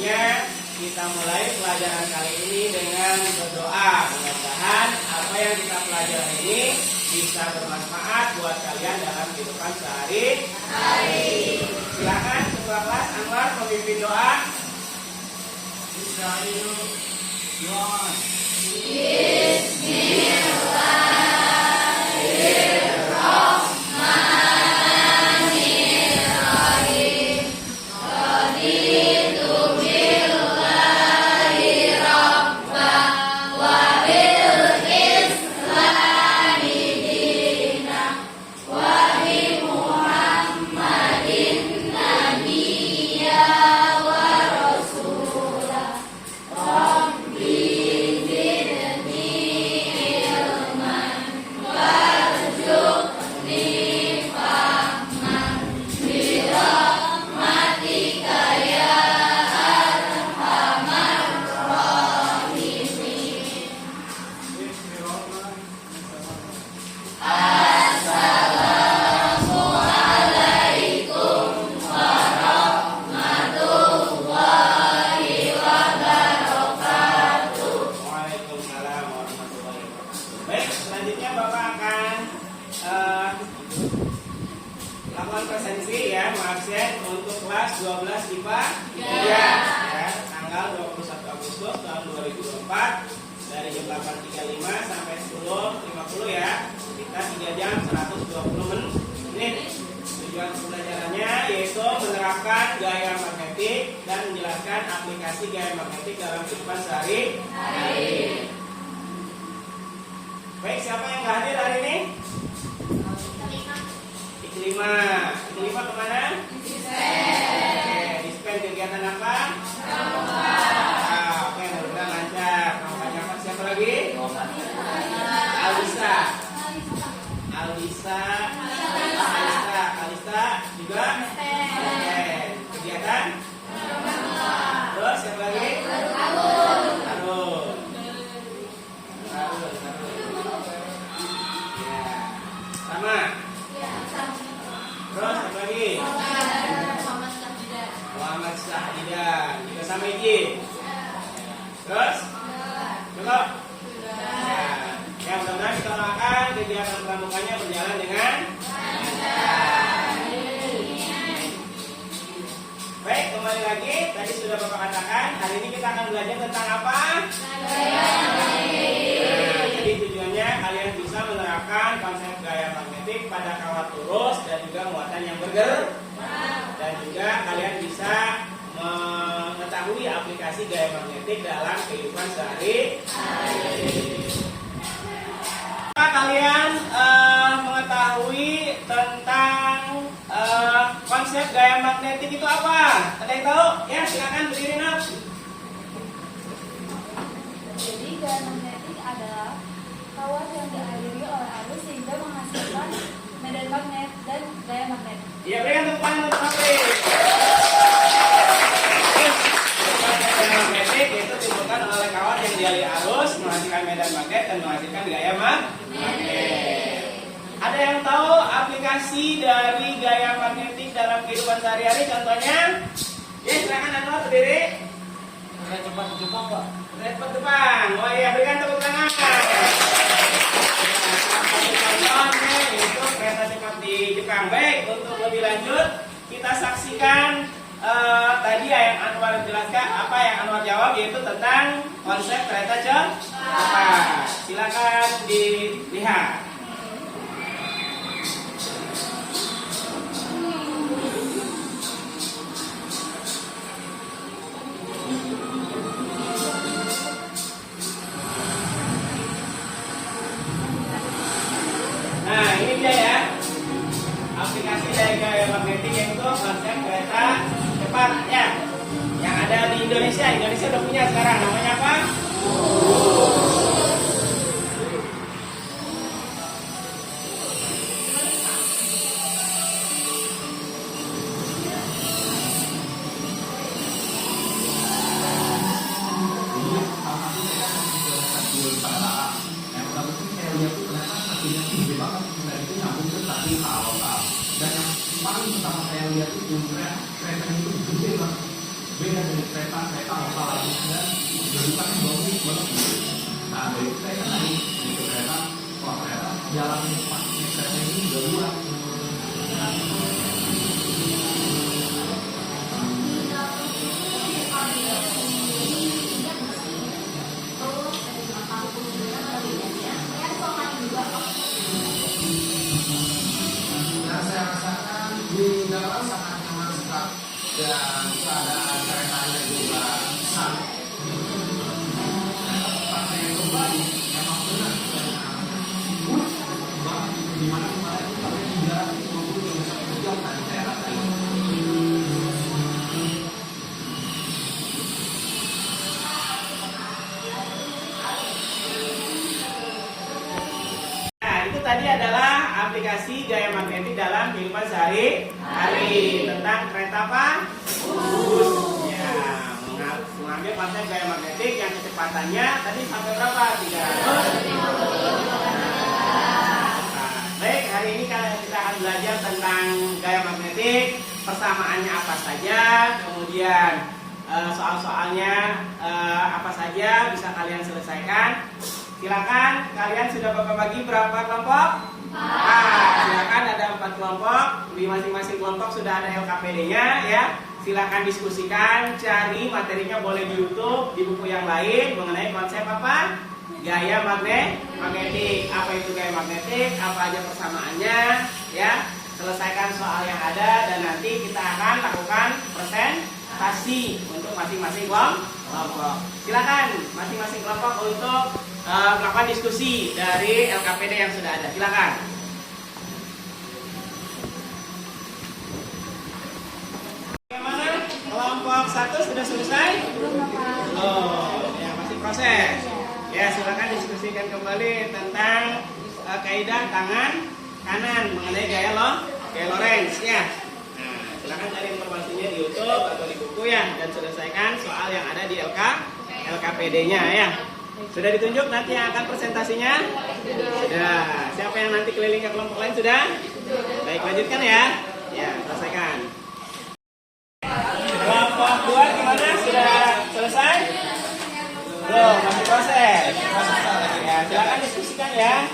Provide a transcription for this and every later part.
selanjutnya kita mulai pelajaran kali ini dengan berdoa. Mudah-mudahan apa yang kita pelajari ini bisa bermanfaat buat kalian dalam kehidupan sehari-hari. Silakan ketua kelas Anwar memimpin doa. Lakukan presensi ya, mengabsen untuk kelas 12 IPA 3 ya, tanggal 21 Agustus tahun 2024 dari jam 8.35 sampai 10.50 ya. Kita 3 jam 120 menit. Tujuan pembelajarannya yaitu menerapkan gaya magnetik dan menjelaskan aplikasi gaya magnetik dalam kehidupan sehari-hari. Baik, siapa yang nggak hadir hari ini? Kelima kemana? Dispen kegiatan apa? Oke, mudah-mudahan lancar. Namanya apa? Siapa lagi? Alisa juga. Kegiatan? Terus siapa lagi? Harun. Ya, sama. Terus apa lagi? Muhammad Sahdidan. Juga sama Iji. Terus? Cukup? Ya, mudah-mudahan kita doakan kegiatan pramukanya berjalan dengan lancar. Baik, kembali lagi. Tadi sudah Bapak katakan, hari ini kita akan belajar tentang apa? Jadi tujuannya kalian bisa menerapkan konsep gaya magnetik pada kawat lurus dan juga muatan yang bergerak, dan juga kalian bisa mengetahui aplikasi gaya magnetik dalam kehidupan sehari-hari. Kalian mengetahui tentang konsep gaya magnetik itu apa? Ada yang tahu? Ya, silakan berdiri nak. Jadi gaya magnetik adalah kawat yang dialiri oleh arus sehingga menghasilkan medan magnet dan gaya magnet. Iya, berikan tepuk tangan untuk Apri. Gaya magnetik itu ditimbulkan oleh kawat yang dialiri arus menghasilkan medan magnet dan menghasilkan gaya magnet. Ada yang tahu aplikasi dari gaya magnetik dalam kehidupan sehari-hari? Contohnya, ya silakan Anwar berdiri. Cepat ke Jepang, Pak. Cepat depan. Oh iya, berikan tepuk tangan. Contohnya itu kereta cepat di Jepang. Baik, untuk lebih lanjut kita saksikan tadi yang Anwar jelaskan, apa yang Anwar jawab yaitu tentang konsep kereta cepat. Silakan dilihat. Nah, ini dia ya, aplikasi dari gaya magnetik yaitu konsep kereta cepat ya, yang ada di Indonesia. Indonesia udah punya sekarang, namanya apa? paling pertama saya lihat itu kereta itu gede banget, beda dari kereta lokal harusnya jurusan yang bagus banget. Nah dari itu saya tadi itu kereta, wah ternyata jalan pakai kereta ini udah luas. Nah saya rasakan di dalam sangat nyaman sekali dan keadaan keretanya juga sangat pakai kembali emang benar banget di mana kemarin itu sampai 350 km/jam tadi saya rasain. Nah, itu tadi adalah aplikasi gaya magnetik dalam kehidupan sehari-hari tentang kereta apa? Bus. Ya, mengambil konsep gaya magnetik yang kecepatannya tadi sampai berapa? 300. Baik, hari ini kita akan belajar tentang gaya magnetik, persamaannya apa saja, kemudian soal-soalnya apa saja bisa kalian selesaikan. Silakan, kalian sudah bagi berapa kelompok? Silakan, ada 4 kelompok. Di masing-masing kelompok sudah ada LKPD-nya ya. Silakan diskusikan, cari materinya boleh di YouTube, di buku yang lain mengenai konsep apa? Gaya magnetik. Apa itu gaya magnetik? Apa aja persamaannya? Ya, selesaikan soal yang ada dan nanti kita akan lakukan presentasi untuk masing-masing kelompok. Silakan masing-masing kelompok untuk melakukan diskusi dari LKPD yang sudah ada. Silakan. Bagaimana? Kelompok 1 sudah selesai? Oh, ya masih proses. Ya, silakan diskusikan kembali tentang kaidah tangan kanan mengenai gaya Lorentz ya. Nah, silakan cari informasinya di YouTube atau di buku ya dan selesaikan soal yang ada di LKPD-nya ya. Sudah ditunjuk nanti yang akan presentasinya? Sudah. Siapa yang nanti keliling ke kelompok lain sudah? Baik, lanjutkan ya. Ya, selesaikan. Kelompok 2 gimana? Sudah selesai? Belum, masih proses. Ya, silakan diskusikan ya.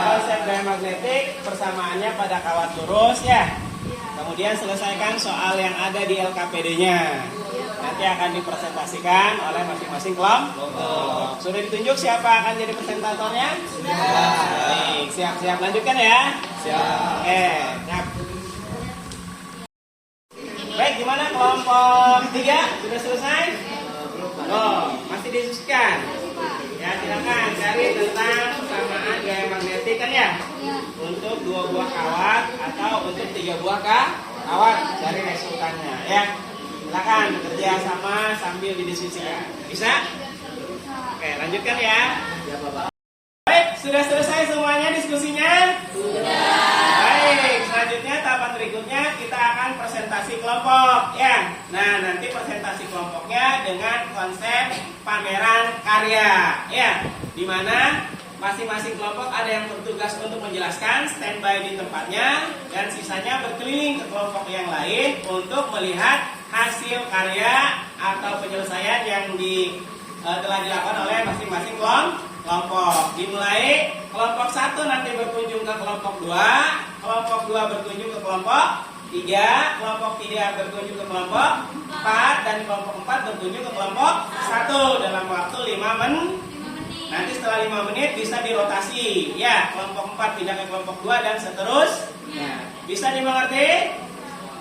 Konsep gaya magnetik, persamaannya pada kawat lurus ya. Kemudian selesaikan soal yang ada di LKPD-nya. Nanti akan dipresentasikan oleh masing-masing kelompok. Sudah ditunjuk siapa akan jadi presentatornya? Sudah. Baik, siap-siap lanjutkan ya. Siap. Oke, siap. Baik, gimana kelompok 3? Sudah selesai? Masih diskusikan. Ya, silakan cari tentang persamaan gaya magnetik kan ya? Untuk 2 buah kawat atau untuk 3 buah kawat, cari resultannya ya. Silakan bekerja sama sambil didiskusikan. Bisa? Oke, lanjutkan ya. Baik, sudah selesai semuanya diskusinya? Sudah. Baik, selanjutnya tahapan berikutnya kita akan presentasi kelompok ya. Nah, nanti presentasi kelompoknya dengan konsep pameran karya ya. Di mana masing-masing kelompok ada yang bertugas untuk menjelaskan, standby di tempatnya, dan sisanya berkeliling ke kelompok yang lain untuk melihat hasil karya atau penyelesaian yang telah dilakukan oleh masing-masing kelompok. Dimulai kelompok 1 nanti berkunjung ke kelompok 2, kelompok 2 berkunjung ke kelompok 3, kelompok 3 berkunjung ke kelompok 4, dan kelompok 4 berkunjung ke kelompok 1 dalam waktu 5 menit. Nanti setelah 5 menit bisa dirotasi ya, kelompok 4 pindah ke kelompok 2 dan seterusnya. Bisa dimengerti?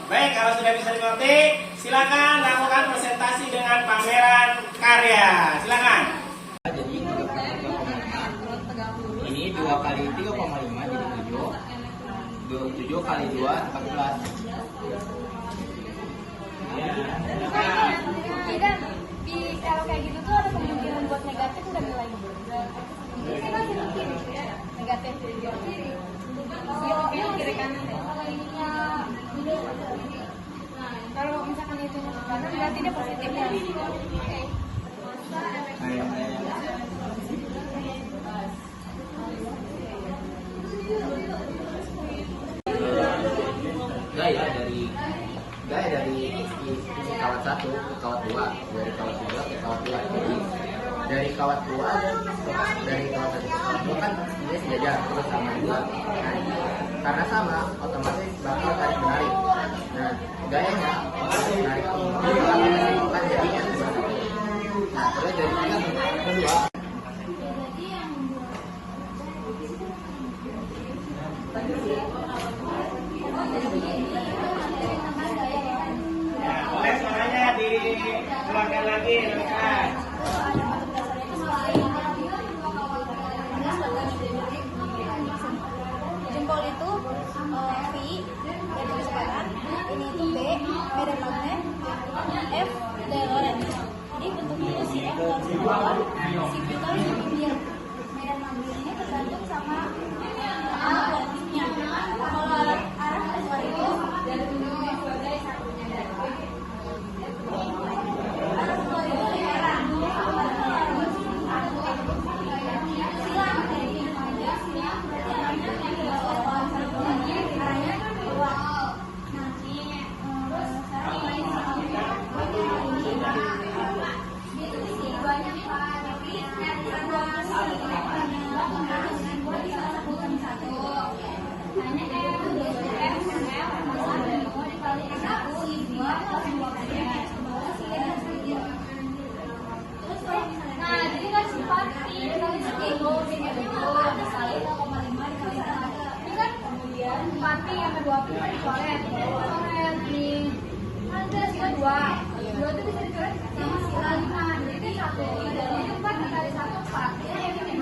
Baik, kalau sudah bisa dimengerti, silakan lakukan presentasi dengan pameran karya. Silakan. Jadi 3,5. Ini 2 kali 3,5 jadi 7. 7 kali 2 14. Dan kalau kayak gitu tuh ada kemungkinan buat negatif udah nilai ini kan masih mungkin negatif kiri. Kalau kiri kanan deh. Kalau ininya ini kalau misalkan itu ke kanan berarti dia positif ya. Oke. Gaya dari fisikawan kawat 1 ke kawat 2, dari kawat 3 ke kawat 2. Jadi dari kawat 2 dari kawat 1 ke kawat 2 kan dia sejajar terus sama juga. Nah, karena sama otomatis bakal tarik menarik. Nah, gayanya otomatis menarik ini kan jadinya seperti itu. Nah, terus dari kedua Ya, boleh suaranya dikeluarkan lagi, rekan. Jempol itu V dari kecepatan, ini itu B medan magnet, F dari Lorentz. Jadi bentuknya itu si F harus ke bawah, si Q harus ke pinggir. Medan magnet ini tergantung sama arah Lorentz-nya. Kalau arah keluar itu dari satunya dari arah keluar itu dari arah silang arahnya keluar. Nanti sekarang lain banyak tapi nah jadi kan sifat ini kali sekilo ada kali 0,5 dikali 1 ini kan kemudian pati yang kedua itu dicoret di ada sila 2 itu bisa dicoret sama sila 5 jadi 1 jadi 4 dikali 1 4 ya ini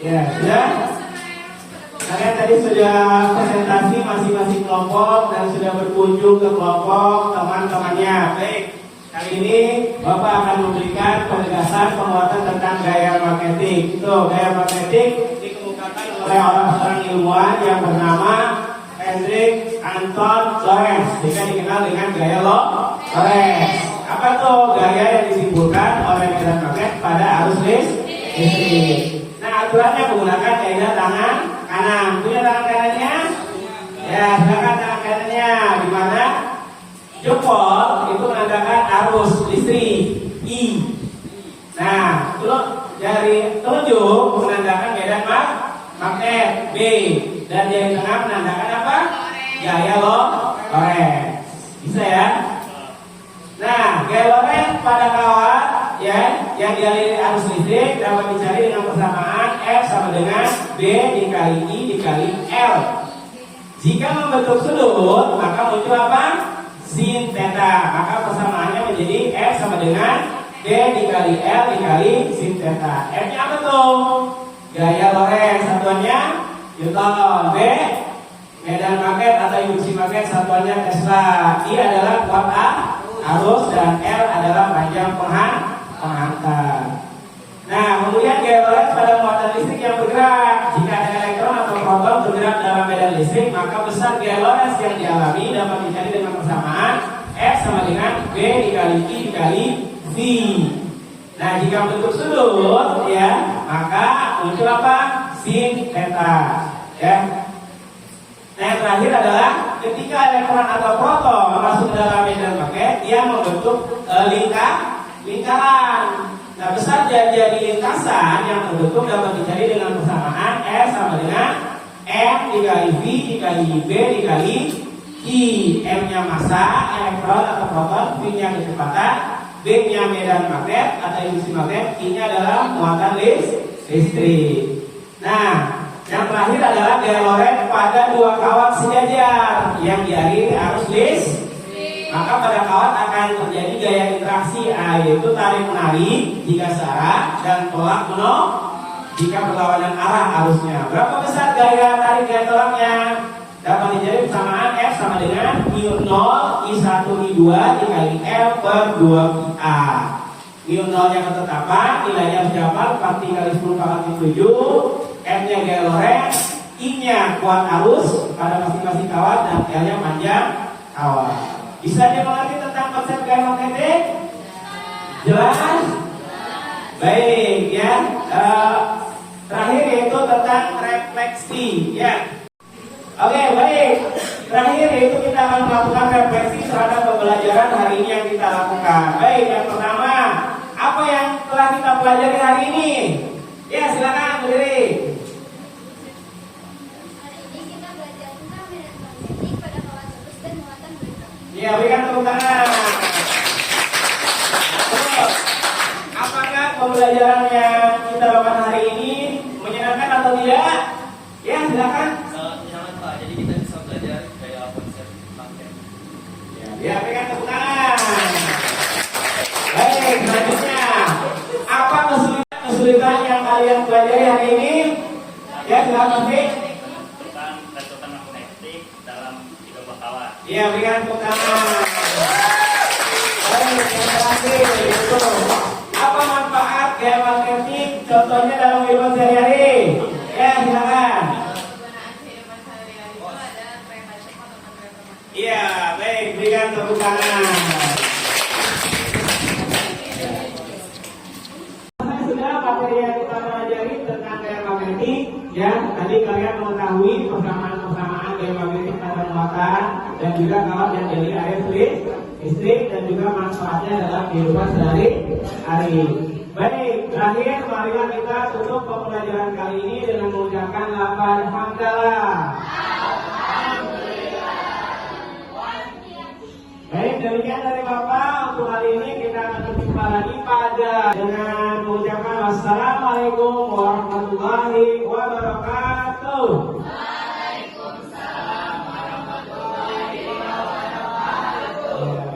Ya, sudah? Kalian tadi sudah presentasi masing-masing kelompok dan sudah berkunjung ke kelompok teman-temannya. Baik, kali ini Bapak akan memberikan penegasan penguatan tentang gaya magnetik. Itu gaya magnetik dikemukakan oleh oleh orang ilmuwan yang bernama Hendrik Anton Lorentz, juga dikenal dengan gaya Lorentz. Apa tuh gaya yang disimpulkan oleh medan magnet pada arus listrik? Nah, aturannya menggunakan kaidah tangan kanan. Punya tangan kanannya? Ya, silakan tangan kanannya. Di mana jempol itu menandakan arus listrik I. Nah, jari telunjuk menandakan medan magnet B, dan jari tengah menandakan apa? Gaya Lorentz. Bisa ya? Nah, gaya Lorentz pada kawat ya yang dialiri arus listrik dapat dicari dengan persamaan F sama dengan B dikali I dikali L. Jika membentuk sudut, maka muncul apa? Sin theta. Maka persamaannya menjadi F sama dengan B dikali L dikali sin theta. F-nya apa tuh? Gaya Lorentz, satuannya Newton. B medan magnet atau induksi magnet, satuannya Tesla. I adalah kuat arus dan L adalah panjang penghantar. Nah, kemudian gaya Lorentz pada muatan listrik yang bergerak. Jika ada elektron atau proton bergerak dalam medan listrik, maka besar gaya Lorentz yang dialami dapat dicari dengan persamaan F sama dengan B dikali I dikali V. Nah, jika bentuk sudut ya, maka muncul apa? Sin theta. Ya. Nah, yang terakhir adalah ketika elektron atau proton masuk ke dalam medan magnet, dia membentuk lingkaran. Nah, besar jadi lintasan yang terbentuk dapat dicari dengan persamaan S sama dengan M dikali V dikali B dikali I. M-nya massa elektron atau proton, V-nya kecepatan, B-nya medan magnet atau induksi magnet, I-nya adalah muatan listrik. Nah, yang terakhir adalah gaya Lorentz pada dua kawat sejajar yang dialiri arus listrik. Maka pada kawat akan terjadi gaya interaksi A, yaitu tarik menarik jika searah dan tolak menolak jika berlawanan arah arusnya. Berapa besar gaya tarik gaya tolaknya? Dapat dicari persamaan F sama dengan mu 0 I1 I2 dikali L per 2A. Mu 0 nya ketetapan, nilainya berapa? 4 kali 10 kali 7. M-nya gaya Lorentz, I-nya kuat arus pada masing-masing kawat, dan L-nya panjang kawat. Bisa dimengerti tentang konsep gaya magnetik? Jelas? Baik ya. Terakhir yaitu tentang refleksi ya. Oke, baik. Terakhir yaitu kita akan melakukan refleksi terhadap pembelajaran hari ini yang kita lakukan. Baik, yang pertama, apa yang telah kita pelajari hari ini? Ya, silakan berdiri. Ya, berikan tepuk tangan. Apakah pembelajaran yang kita lakukan hari ini menyenangkan atau tidak? Ya, silakan. Menyenangkan Pak, jadi kita bisa belajar kayak konsep magnet. Ya, berikan tepuk tangan. Baik, selanjutnya, apa kesulitan yang kalian pelajari hari ini? Ya, silakan sih. Tentang kecepatan magnetik dalam 3 buah kawat. Ya, berikan tepuk tangan. Baik, yang terakhir itu apa manfaat gaya magnetik contohnya dalam kehidupan sehari-hari? Ya, silakan. Iya, baik, berikan tepuk tangan. Sudah materi yang kita pelajari tentang gaya magnetik, ya. Tadi kalian mengetahui persamaan gaya magnetik pada muatan dan juga kawat yang dari air listrik dan juga manfaatnya dalam kehidupan sehari-hari. Baik, terakhir marilah kita tutup pembelajaran kali ini dengan mengucapkan lafaz hamdalah. Baik, demikian dari Bapak. Untuk hari ini kita akan berjumpa lagi pada dengan mengucapkan wassalamualaikum warahmatullahi wabarakatuh. Waalaikumsalam warahmatullahi wabarakatuh.